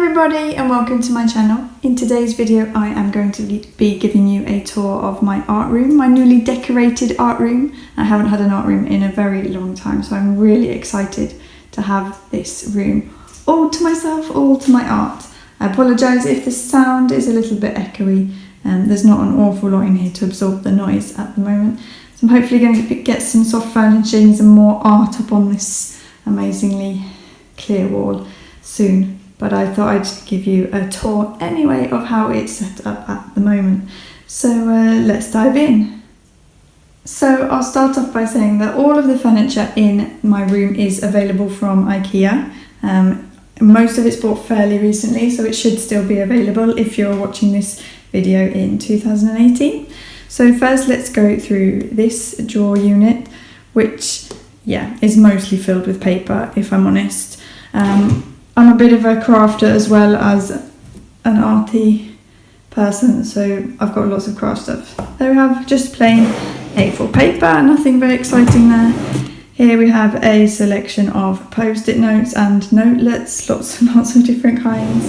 everybody and welcome to my channel. In today's video I am going to be giving you a tour of my art room, my newly decorated art room. I haven't had an art room in a very long time, so I'm really excited to have this room all to myself, all to my art. I apologise if the sound is a little bit echoey and there's not an awful lot in here to absorb the noise at the moment. So I'm hopefully going to get some soft furnishings and more art up on this amazingly clear wall soon. But I thought I'd give you a tour anyway of how it's set up at the moment. So let's dive in. So I'll start off by saying that all of the furniture in my room is available from Ikea. Most of it's bought fairly recently, so it should still be available if you're watching this video in 2018. So first let's go through this drawer unit, which is mostly filled with paper, if I'm honest. I'm a bit of a crafter as well as an arty person, so I've got lots of craft stuff. There we have just plain A4 paper, nothing very exciting there. Here we have a selection of post-it notes and notelets, lots of different kinds.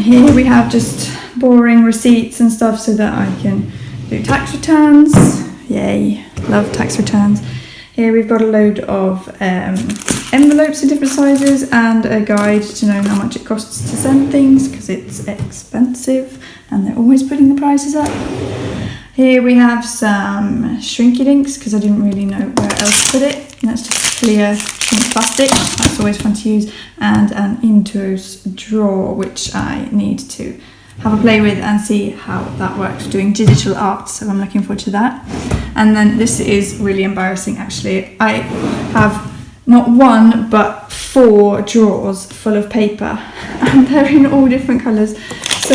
Here we have just boring receipts and stuff so that I can do tax returns. Yay, love tax returns. Here we've got a load of envelopes in different sizes and a guide to know how much it costs to send things because it's expensive and they're always putting the prices up. Here we have some shrinky dinks because I didn't really know where else to put it. And that's just clear shrink plastic, that's always fun to use, and an Intus drawer which I need to have a play with and see how that works doing digital art, so I'm looking forward to that. And then this is really embarrassing actually. I have not one but 4 drawers full of paper and they're in all different colours. So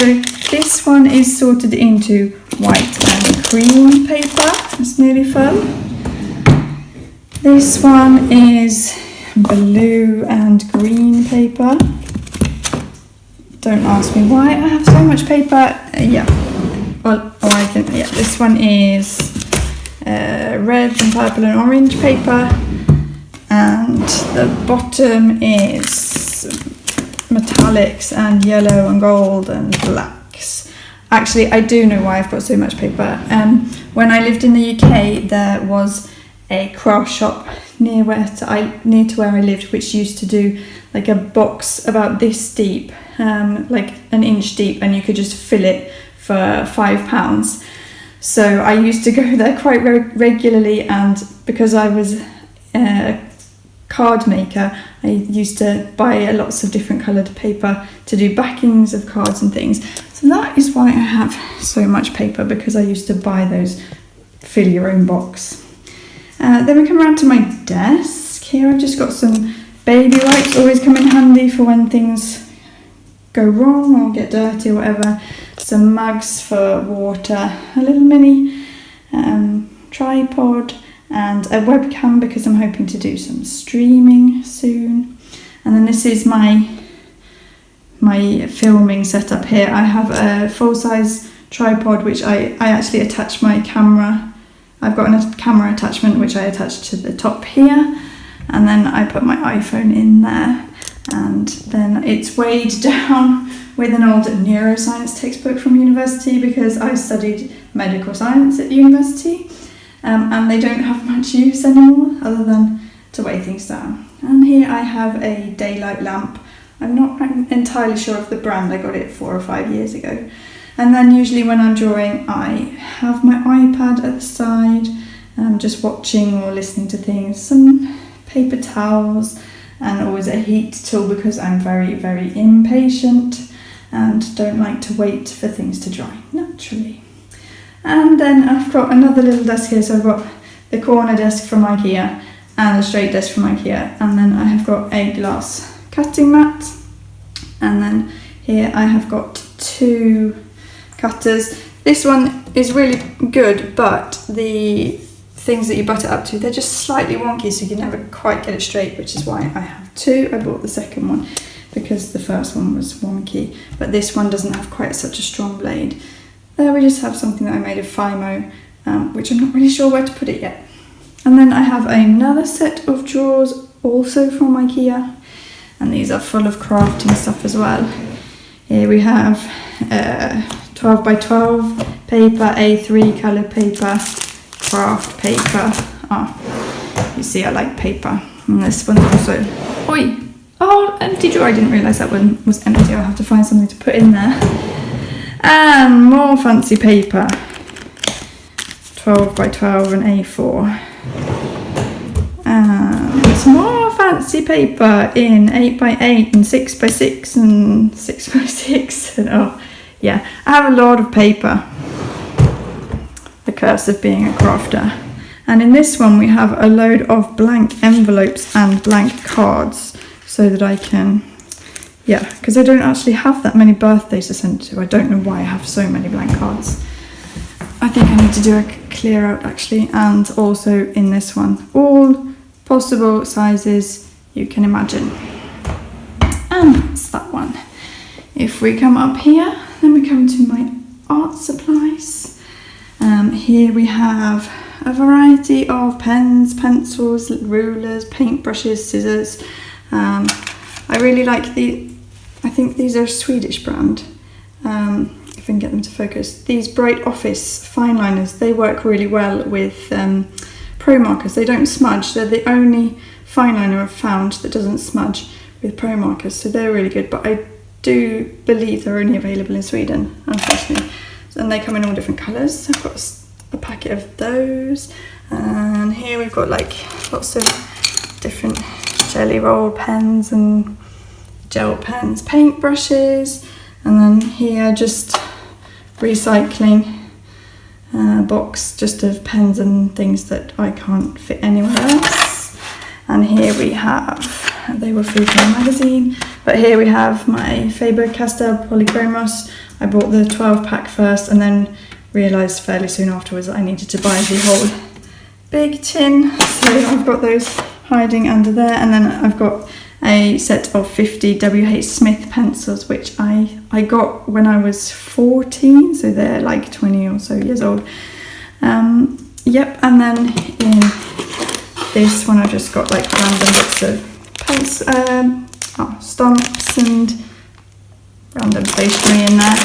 this one is sorted into white and cream paper, it's nearly full. This one is blue and green paper. Don't ask me why I have so much paper. This one is red and purple and orange paper, and the bottom is metallics and yellow and gold and blacks. Actually, I do know why I've got so much paper. When I lived in the UK, there was a craft shop near to where I lived, which used to do like a box about this deep, like an inch deep, and you could just fill it for £5. So I used to go there quite regularly, and because I was a card maker, I used to buy lots of different coloured paper to do backings of cards and things. So that is why I have so much paper, because I used to buy those fill your own box. Then we come around to my desk. Here I've just got some baby wipes, always come in handy for when things go wrong or get dirty or whatever. Some mugs for water, a little mini tripod and a webcam because I'm hoping to do some streaming soon. And then this is my filming setup here. I have a full-size tripod which I actually attach my camera. I've got a camera attachment which I attach to the top here, and then I put my iPhone in there, and then it's weighed down with an old neuroscience textbook from university because I studied medical science at university, and they don't have much use anymore other than to weigh things down. And here I have a daylight lamp. I'm not entirely sure of the brand, I got it 4 or 5 years ago. And then usually when I'm drawing, I have my iPad at the side, just watching or listening to things, some paper towels, and always a heat tool because I'm very, very impatient and don't like to wait for things to dry naturally. And then I've got another little desk here, so I've got the corner desk from Ikea and the straight desk from Ikea, and then I have got a glass cutting mat, and then here I have got 2 cutters. This one is really good, but the things that you butt it up to, they're just slightly wonky, so you can never quite get it straight, which is why I have 2. I bought the second one because the first one was wonky, but this one doesn't have quite such a strong blade. There we just have something that I made of Fimo, which I'm not really sure where to put it yet. And then I have another set of drawers also from Ikea, and these are full of crafting stuff as well. Here we have 12 by 12 paper, A3 coloured paper, craft paper. You see I like paper. And this one's also, oi! Oh, empty drawer. I didn't realise that one was empty. I'll have to find something to put in there. And more fancy paper. 12 by 12 and A4. And more fancy paper in 8 by 8 and 6 by 6 and 6 by 6. And oh, yeah, I have a lot of paper. The curse of being a crafter. And in this one we have a load of blank envelopes and blank cards so that I can, yeah, because I don't actually have that many birthdays to send to. I don't know why I have so many blank cards. I think I need to do a clear out actually. And also in this one, all possible sizes you can imagine. And that's that one. If we come up here, then we come to my art supplies. Here we have a variety of pens, pencils, rulers, paintbrushes, scissors. I really like I think these are a Swedish brand. If I can get them to focus. These Bright Office fine liners, they work really well with Pro markers. They don't smudge. They're the only fine liner I've found that doesn't smudge with Pro markers, so they're really good. But I do believe they're only available in Sweden, unfortunately. And they come in all different colours. I've got a packet of those, and here we've got like lots of different jelly roll pens and gel pens, paintbrushes, and then here just recycling box just of pens and things that I can't fit anywhere else. And here we have, they were free from the magazine, but here we have my Faber-Castell Polychromos. I bought the 12 pack first and then realised fairly soon afterwards that I needed to buy the whole big tin, so I've got those hiding under there. And then I've got a set of 50 WH Smith pencils, which I got when I was 14, so they're like 20 or so years old. Yep, and then in this one I just got like random bits of stamps and random stationery in there.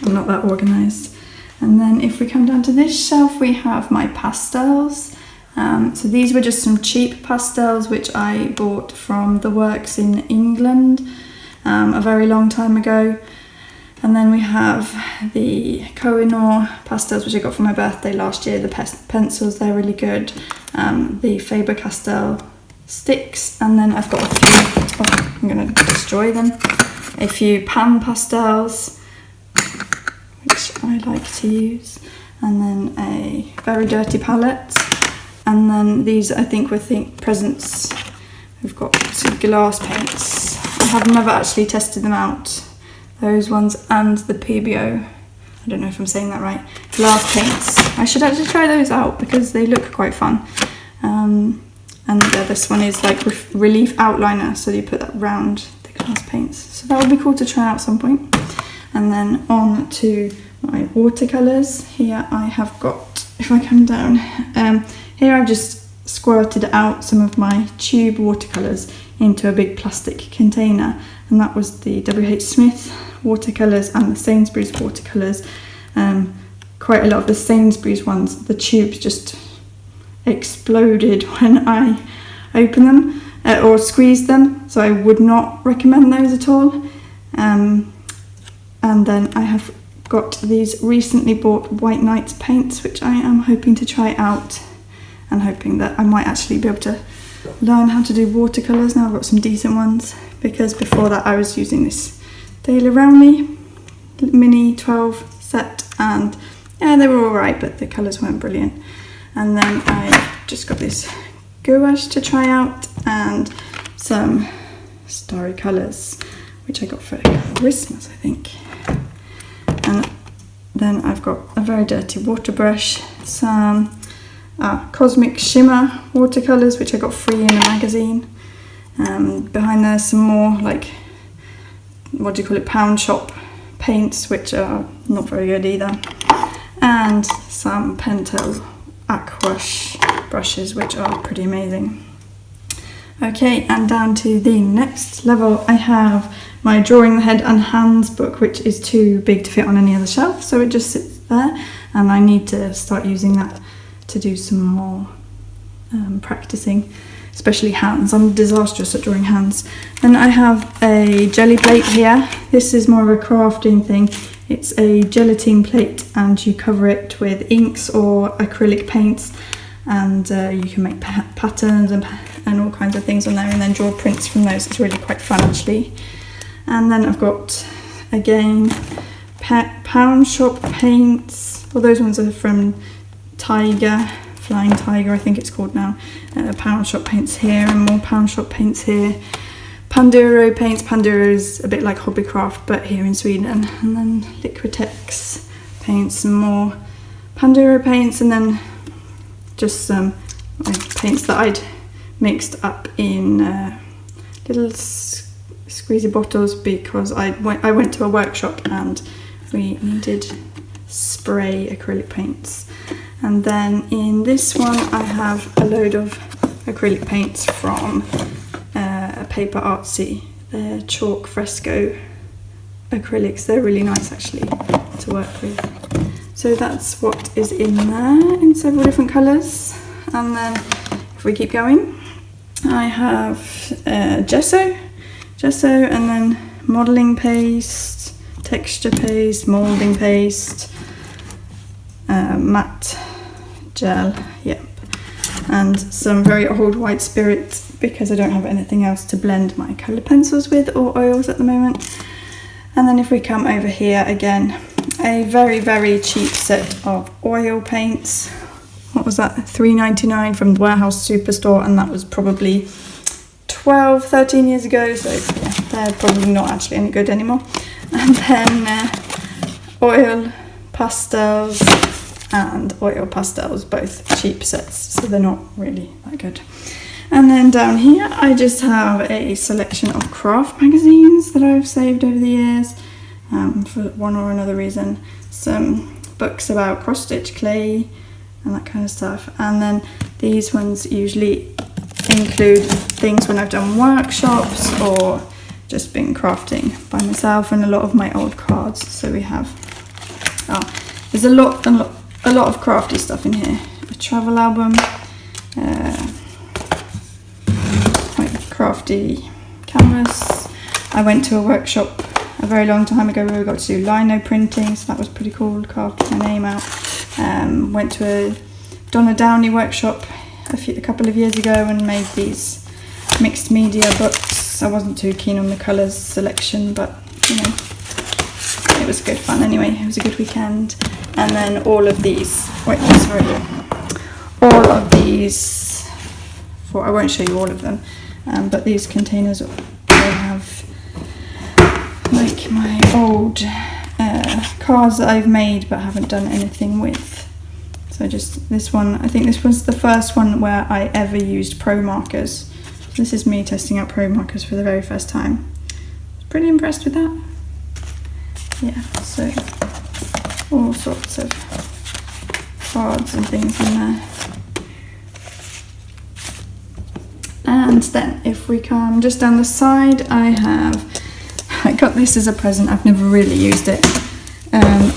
I'm not that organised. And then if we come down to this shelf, we have my pastels. So these were just some cheap pastels which I bought from the works in England a very long time ago. And then we have the Koh-i-Noor pastels which I got for my birthday last year. The pencils, they're really good. The Faber-Castell sticks, and then I've got a few, I'm going to destroy them, a few pan pastels which I like to use, and then a very dirty palette. And then these, I think, were presents. We've got some glass paints. I have never actually tested them out. Those ones and the PBO. I don't know if I'm saying that right. Glass paints. I should actually try those out because they look quite fun. And this one is like relief outliner, so you put that round the glass paints. So that would be cool to try out at some point. And then on to my watercolours. Here I have got, if I come down, here I've just squirted out some of my tube watercolours into a big plastic container, and that was the WH Smith watercolours and the Sainsbury's watercolours. Quite a lot of the Sainsbury's ones, the tubes just exploded when I opened them or squeezed them, so I would not recommend those at all. And then I have got these recently bought White Nights paints, which I am hoping to try out, and hoping that I might actually be able to learn how to do watercolours. Now I've got some decent ones, because before that I was using this Daler Rowney mini 12 set, and yeah, they were alright, but the colours weren't brilliant. And then I just got this gouache to try out, and some starry colours which I got for Christmas, I think. And then I've got a very dirty water brush, some Cosmic Shimmer watercolours which I got free in a magazine. Behind there's some more like, what do you call it, pound shop paints, which are not very good either. And some Pentel Aquash brushes, which are pretty amazing. Okay, and down to the next level, I have my Drawing the Head and Hands book, which is too big to fit on any other shelf, so it just sits there, and I need to start using that to do some more practicing, especially hands. I'm disastrous at drawing hands. Then I have a jelly plate here. This is more of a crafting thing. It's a gelatine plate, and you cover it with inks or acrylic paints, and you can make patterns and all kinds of things on there, and then draw prints from those. It's really quite fun actually. And then I've got, again, pound shop paints. Well, those ones are from Flying Tiger, I think it's called now. Pound shop paints here, and more pound shop paints here. Panduro paints. Panduro is a bit like Hobbycraft, but here in Sweden. And then Liquitex paints, some more Panduro paints, and then just some paints that I'd mixed up in little squeezy bottles, because I went to a workshop and we needed spray acrylic paints. And then in this one I have a load of acrylic paints from Paper Artsy. They're chalk fresco acrylics. They're really nice actually to work with. So that's what is in there in several different colours. And then if we keep going, I have gesso, and then modelling paste, texture paste, moulding paste, matte gel, yep, and some very old white spirit, because I don't have anything else to blend my colour pencils with or oils at the moment. And then if we come over here, again, a very, very cheap set of oil paints. What was that? $3.99 from the Warehouse Superstore, and that was probably 13 years ago, so yeah, they're probably not actually any good anymore. And then oil pastels and oil pastels, both cheap sets, so they're not really that good. And then down here I just have a selection of craft magazines that I've saved over the years, for one or another reason. Some books about cross-stitch clay and that kind of stuff. And then these ones usually include things when I've done workshops or just been crafting by myself, and a lot of my old cards. So we have, there's a lot of crafty stuff in here. A travel album, quite crafty canvas. I went to a workshop a very long time ago where we got to do lino printing, so that was pretty cool, carved my name out. Went to a Donna Downey workshop a couple of years ago and made these mixed media books. I wasn't too keen on the colours selection, but you know, it was good fun anyway. It was a good weekend. And then all of these, I won't show you all of them, but these containers, they have like my old cards that I've made but haven't done anything with. So just this one, I think this was the first one where I ever used pro markers. This is me testing out pro markers for the very first time. I was pretty impressed with that. Yeah, so all sorts of cards and things in there. And then if we come just down the side, I got this as a present. I've never really used it.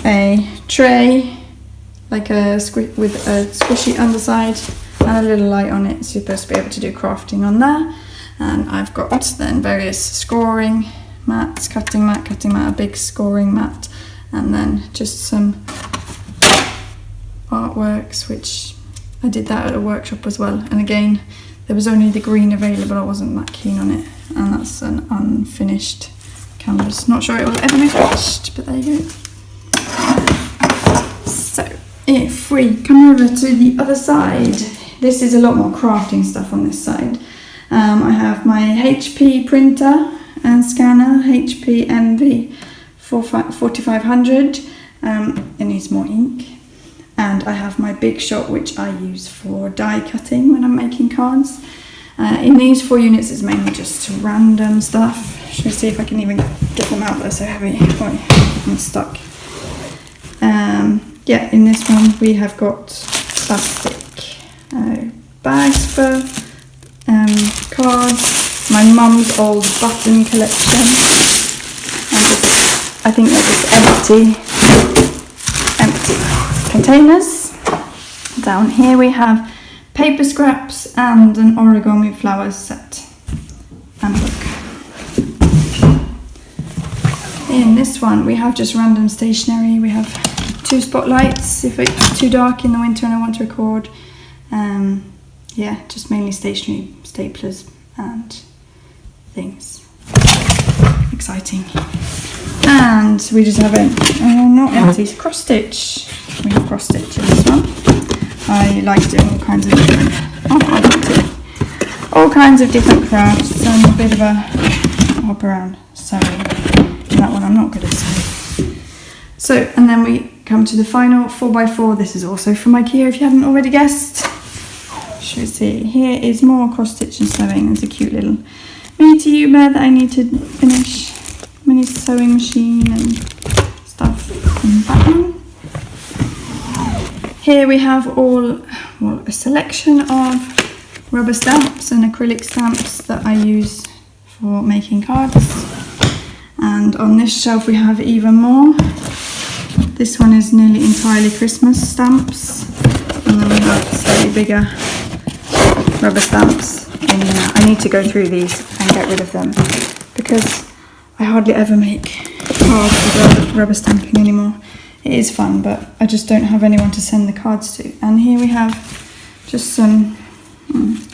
A tray, like with a squishy underside and a little light on it, so you're supposed to be able to do crafting on there. And I've got then various scoring mats, cutting mat, a big scoring mat, and then just some artworks, which I did that at a workshop as well. And again, there was only the green available, I wasn't that keen on it, and that's an unfinished canvas. Not sure it will ever be finished, but there you go. So if we come over to the other side, this is a lot more crafting stuff on this side. I have my HP printer and scanner, HP MV 4500. It needs more ink. And I have my Big Shot, which I use for die cutting when I'm making cards. In these 4 units, it's mainly just random stuff. Should we see if I can even get them out? They're so heavy. Oh, I'm stuck. Yeah, in this one we have got plastic bags for cards, my mum's old button collection. I think they're just empty containers. Down here we have paper scraps and an origami flowers set and a book. In this one we have just random stationery. We have 2 spotlights if it's too dark in the winter and I want to record. Yeah, just mainly stationery, staplers and things. Exciting. And we just have not empty, cross stitch. We have cross stitch in this one. I like doing all kinds of different crafts and a bit of a hop around sewing. In that one I'm not good at sewing. So, and then we come to the final 4x4. This is also from Ikea if you haven't already guessed. Should we see? Here is more cross stitch and sewing. There's a cute little mini tube there that I need to finish. Mini sewing machine and stuff in that one. Here we have a selection of rubber stamps and acrylic stamps that I use for making cards. And on this shelf we have even more. This one is nearly entirely Christmas stamps. And then we have slightly bigger rubber stamps in there. I need to go through these and get rid of them because I hardly ever make cards with rubber stamping anymore. It is fun, but I just don't have anyone to send the cards to. And here we have just some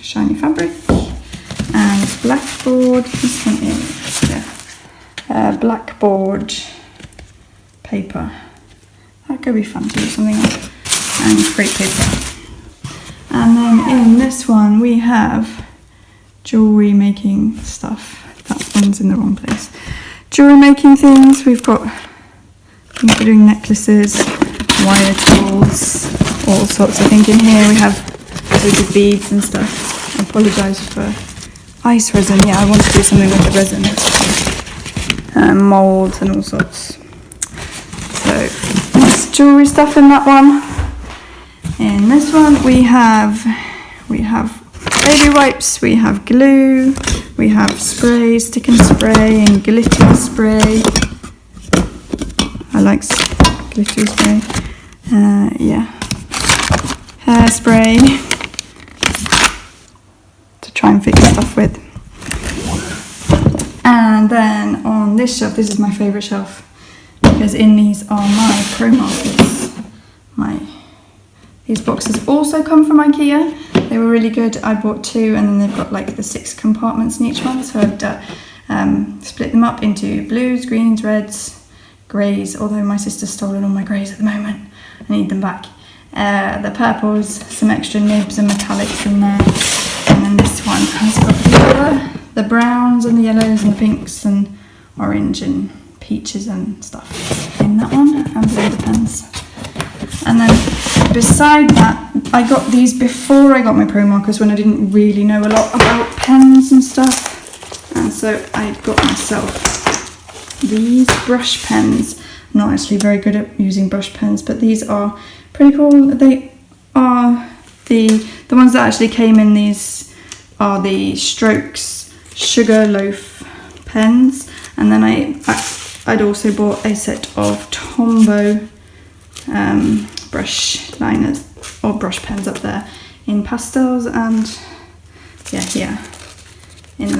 shiny fabric and blackboard. This one is blackboard paper. That could be fun to do something like. And crepe paper. And then in this one we have jewellery making stuff. That one's in the wrong place. Jewellery making things. We've got things for doing necklaces, wire tools, all sorts of things in here. We have loads of beads and stuff. I apologise for ice resin. Yeah, I want to do something with the resin. Moulds and all sorts. So that's jewellery stuff in that one. In this one we have baby wipes, we have glue, we have spray, stick and spray and glitter spray. I like glittery spray. Yeah. Hairspray to try and fix stuff with. And then on this shelf, this is my favourite shelf because in these are my pro markers. These boxes also come from Ikea. They were really good. I bought 2 and then they've got like the 6 compartments in each one. So I've split them up into blues, greens, reds, greys, although my sister's stolen all my greys at the moment. I need them back. The purples, some extra nibs and metallics in there. And then this one has got the browns and the yellows and the pinks and orange and peaches and stuff in that one. And blue pens. And then beside that, I got these before I got my pro markers when I didn't really know a lot about pens and stuff. And so I got myself these brush pens. I'm not actually very good at using brush pens, but these are pretty cool. They are the ones that actually came in these are the Strokes Sugar Loaf pens. And then I'd also bought a set of Tombow brush liners or brush pens up there in pastels and here in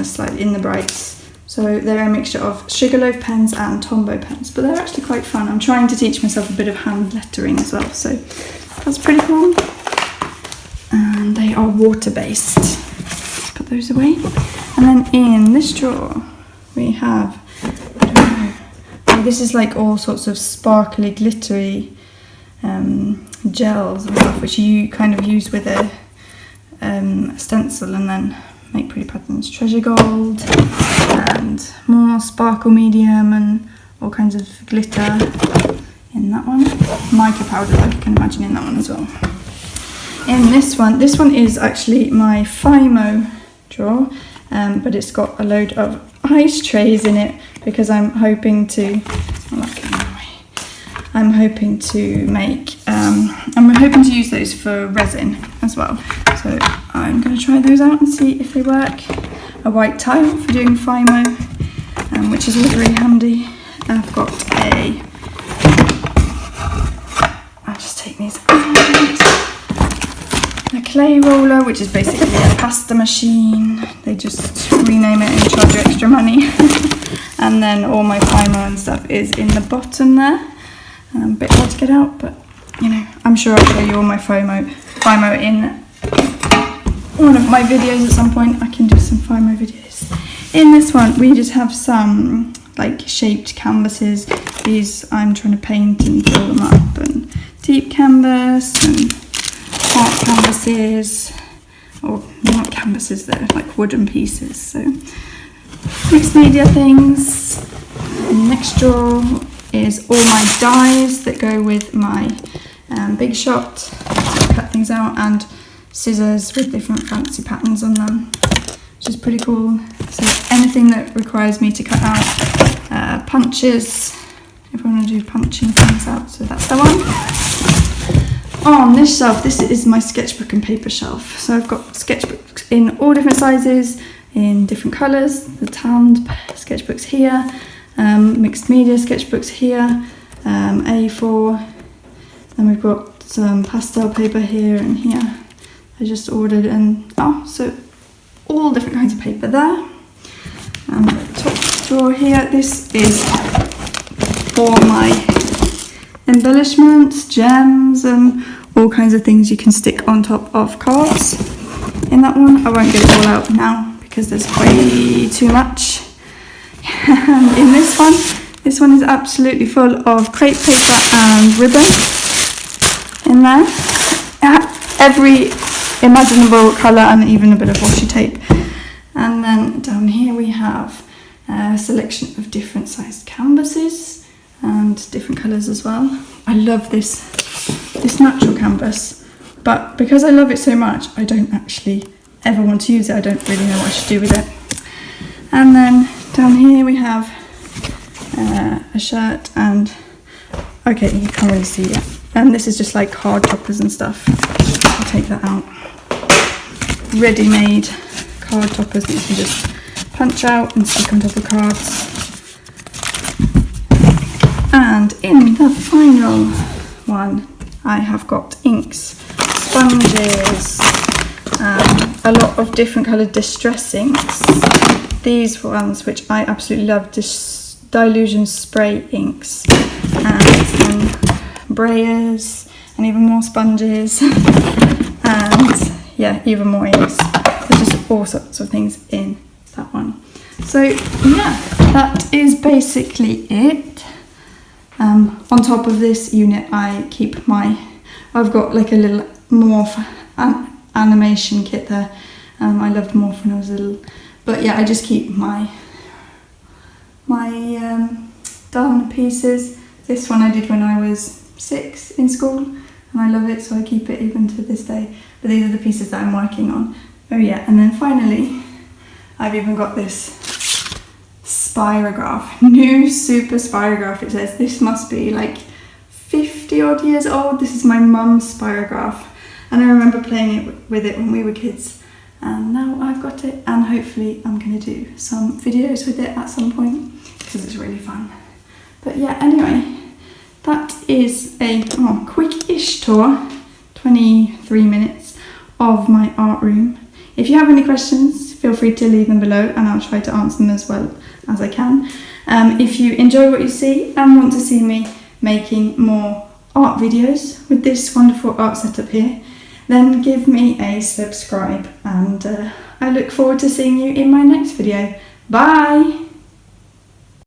the brights. So they're a mixture of Sugarloaf pens and Tombow pens, but they're actually quite fun. I'm trying to teach myself a bit of hand lettering as well, so that's pretty cool. And they are water based. Let's put those away. And then in this drawer we have, this is like all sorts of sparkly, glittery gels and stuff, which you kind of use with a stencil and then make pretty patterns. Treasure gold and more sparkle medium and all kinds of glitter in that one. Mica powder, like you can imagine, in that one as well. In this one is actually my FIMO drawer, but it's got a load of ice trays in it because I'm hoping to, I'm hoping to make, I'm hoping to use those for resin as well. So I'm going to try those out and see if they work. A white tile for doing FIMO, which is always really handy. I've got I'll just take these out. A clay roller, which is basically a pasta machine. They just rename it and charge you extra money. And then all my FIMO and stuff is in the bottom there. A bit hard to get out, but you know, I'm sure I'll show you all my FIMO in one of my videos at some point. I can do some FIMO videos. In this one, we just have some like shaped canvases. These I'm trying to paint and fill them up, and deep canvas and art canvases, or not canvases, they're like wooden pieces. So mixed media things. Next drawer is all my dies that go with my Big Shot to cut things out, and scissors with different fancy patterns on them, which is pretty cool. So anything that requires me to cut out punches, if I want to do punching things out, so that's the one. On this shelf, this is my sketchbook and paper shelf. So I've got sketchbooks in all different sizes, in different colours. The tanned sketchbooks here, mixed media sketchbooks here, A4. Then we've got some pastel paper here and here. I just ordered, and so all different kinds of paper there. And the top drawer here, this is for my embellishments, gems, and all kinds of things you can stick on top of cards. In that one, I won't get it all out now because there's way too much. And in this one is absolutely full of crepe paper and ribbon in there. Every imaginable colour and even a bit of washi tape. And then down here we have a selection of different sized canvases and different colours as well. I love this natural canvas, but because I love it so much, I don't actually ever want to use it. I don't really know what I should do with it. And then down here we have a shirt, and okay, you can't really see it. And this is just like card toppers and stuff. I'll take that out. Ready-made card toppers that you can just punch out and stick on top of cards. And in the final one, I have got inks, sponges, a lot of different coloured distress inks. These ones, which I absolutely love, Dilution spray inks, and brayers, and even more sponges, and yeah, even more inks. There's just all sorts of things in that one. So yeah, that is basically it. On top of this unit, I keep I've got like a little morph animation kit there. I loved morph when I was little, but yeah, I just keep my done pieces. This one I did when I was 6 in school, and I love it, so I keep it even to this day. But these are the pieces that I'm working on. Oh yeah, and then finally, I've even got this spirograph, new super spirograph. It says this must be like 50 odd years old. This is my mum's spirograph, and I remember playing with it when we were kids, and now I've got it, and hopefully I'm going to do some videos with it at some point because it's really fun. But yeah, anyway, that is a quick-ish tour, 23 minutes of my art room. If you have any questions, feel free to leave them below and I'll try to answer them as well as I can. If you enjoy what you see and want to see me making more art videos with this wonderful art setup here, then give me a subscribe, and I look forward to seeing you in my next video. Bye!